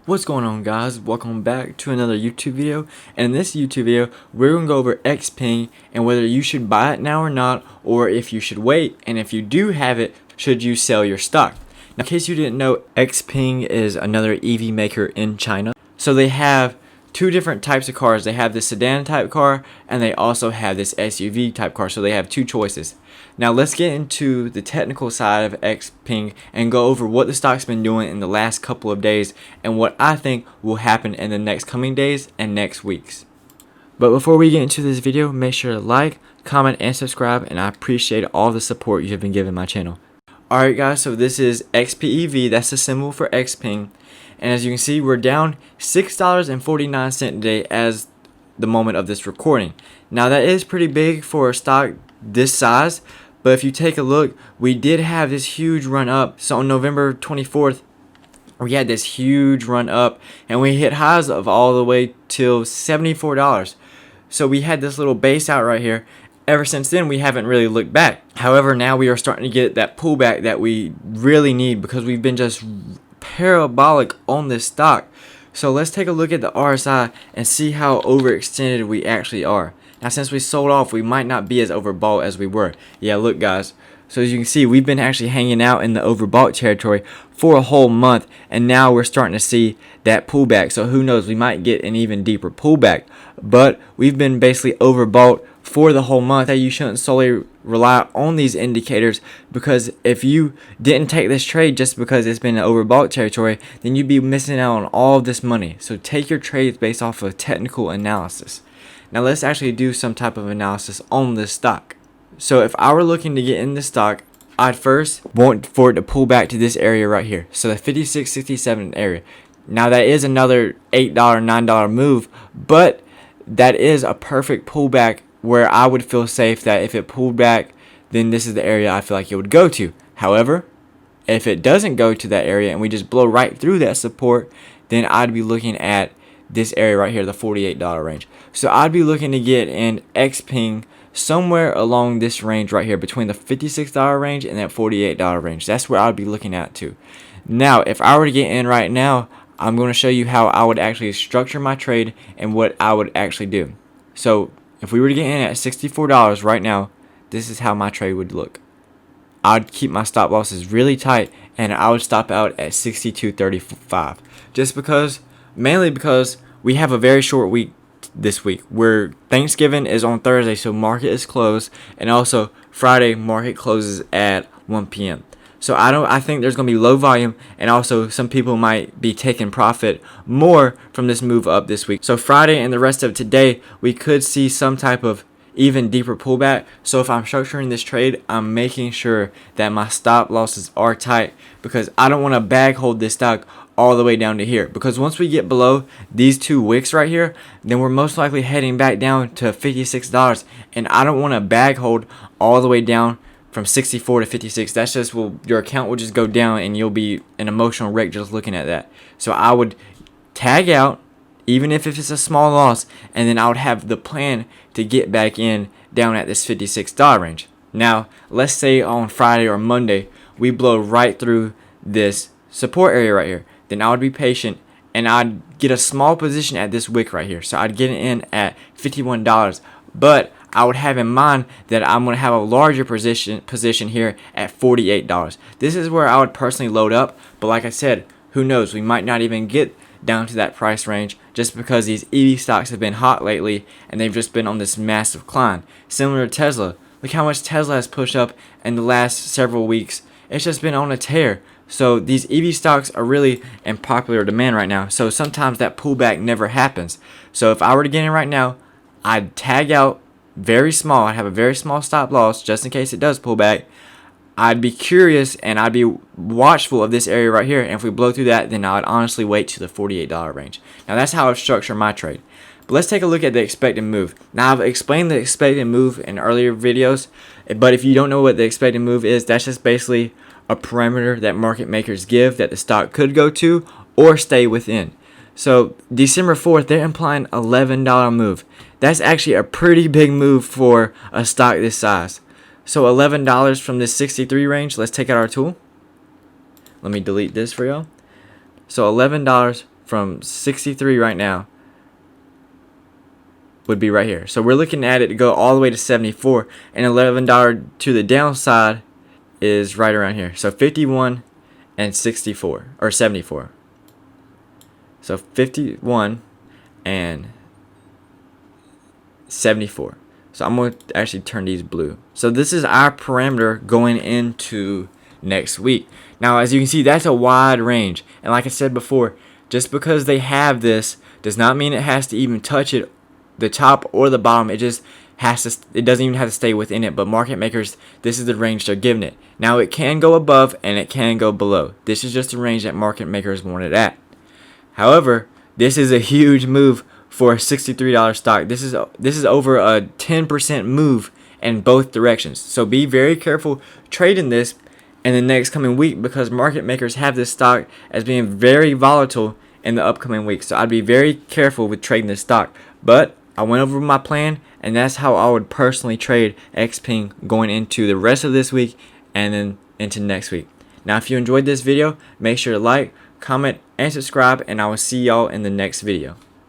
What's going on, guys? Welcome back to another YouTube video. And in this YouTube video, we're going to go over XPENG and whether you should buy it now or not, or if you should wait, and if you do have it, should you sell your stock. Now, in case you didn't know, XPENG is another EV maker in China. So they have two different types of cars. They have the sedan type car, and they also have this SUV type car. So they have two choices. Now let's get into the technical side of XPENG and go over what the stock's been doing in the last couple of days and what I think will happen in the next coming days and next weeks. But before we get into this video, make sure to like, comment, and subscribe, and I appreciate all the support you have been giving my channel. Alright guys, so this is XPEV, that's the symbol for XPENG, and as you can see, we're down $6.49 today as the moment of this recording. Now that is pretty big for a stock this size, but if you take a look, we did have this huge run up. So on November 24th, we had this huge run up, and we hit highs of all the way till $74. So we had this little base out right here. Ever since then, we haven't really looked back. However, now we are starting to get that pullback that we really need because we've been just parabolic on this stock. So let's take a look at the RSI and see how overextended we actually are. Now, since we sold off, we might not be as overbought as we were. Yeah, look guys. So as you can see, we've been actually hanging out in the overbought territory for a whole month, and now we're starting to see that pullback. So who knows, we might get an even deeper pullback. But we've been basically overbought for the whole month. You shouldn't solely rely on these indicators, because if you didn't take this trade just because it's been an overbought territory, then you'd be missing out on all of this money. So take your trades based off of technical analysis. Now let's actually do some type of analysis on this stock. So if I were looking to get in this stock, I'd first want for it to pull back to this area right here. So the 56.67 area. Now that is another $8, $9 move, but that is a perfect pullback where I would feel safe that if it pulled back, then this is the area I feel like it would go to. However, if it doesn't go to that area and we just blow right through that support, then I'd be looking at this area right here, the $48 range. So I'd be looking to get in XPENG somewhere along this range right here, between the $56 range and that $48 range. That's where I'd be looking at too. Now, if I were to get in right now, I'm going to show you how I would actually structure my trade and what I would actually do. So if we were to get in at $64 right now, this is how my trade would look. I'd keep my stop losses really tight, and I would stop out at 62.35, just because, mainly because we have a very short week this week, where Thanksgiving is on Thursday, so market is closed, and also Friday market closes at 1 p.m. So I think there's going to be low volume, and also some people might be taking profit more from this move up this week. So Friday and the rest of today, we could see some type of even deeper pullback. So if I'm structuring this trade, I'm making sure that my stop losses are tight, because I don't want to bag hold this stock all the way down to here, because once we get below these two wicks right here, then we're most likely heading back down to $56, and I don't want to bag hold all the way down from 64 to 56. That's just, well, your account will just go down and you'll be an emotional wreck just looking at that. So I would tag out, even if it's a small loss, and then I would have the plan to get back in down at this $56 range. Now, let's say on Friday or Monday, we blow right through this support area right here. Then I would be patient, and I'd get a small position at this wick right here. So I'd get it in at $51, but I would have in mind that I'm going to have a larger position here at $48. This is where I would personally load up, but like I said, who knows, we might not even get down to that price range, just because these EV stocks have been hot lately and they've just been on this massive climb. Similar to Tesla. Look how much Tesla has pushed up in the last several weeks. It's just been on a tear. So these EV stocks are really in popular demand right now. So sometimes that pullback never happens. So if I were to get in right now, I'd tag out very small. I'd have a very small stop loss just in case it does pull back. I'd be curious and I'd be watchful of this area right here. And if we blow through that, then I'd honestly wait to the $48 range. Now that's how I'd structure my trade. But let's take a look at the expected move. Now I've explained the expected move in earlier videos, but if you don't know what the expected move is, that's just basically a parameter that market makers give that the stock could go to or stay within. So December 4th, they're implying $11 move. That's actually a pretty big move for a stock this size. So $11 from this 63 range. Let's take out our tool. Let me delete this for y'all. So $11 from 63 right now would be right here. So we're looking at it to go all the way to 74, and $11 to the downside is right around here. So 51 and 64 or 74. So 51 and 74. So I'm going to actually turn these blue. So this is our parameter going into next week. Now, as you can see, that's a wide range. And like I said before, just because they have this does not mean it has to even touch it, the top or the bottom. It just has to, it doesn't even have to stay within it. But market makers, this is the range they're giving it. Now, it can go above and it can go below. This is just the range that market makers want it at. However, this is a huge move for a $63 stock. This is over a 10% move in both directions. So be very careful trading this in the next coming week, because market makers have this stock as being very volatile in the upcoming week. So I'd be very careful with trading this stock. But I went over my plan, and that's how I would personally trade XPENG going into the rest of this week and then into next week. Now, if you enjoyed this video, make sure to like, comment, and subscribe, and I will see y'all in the next video.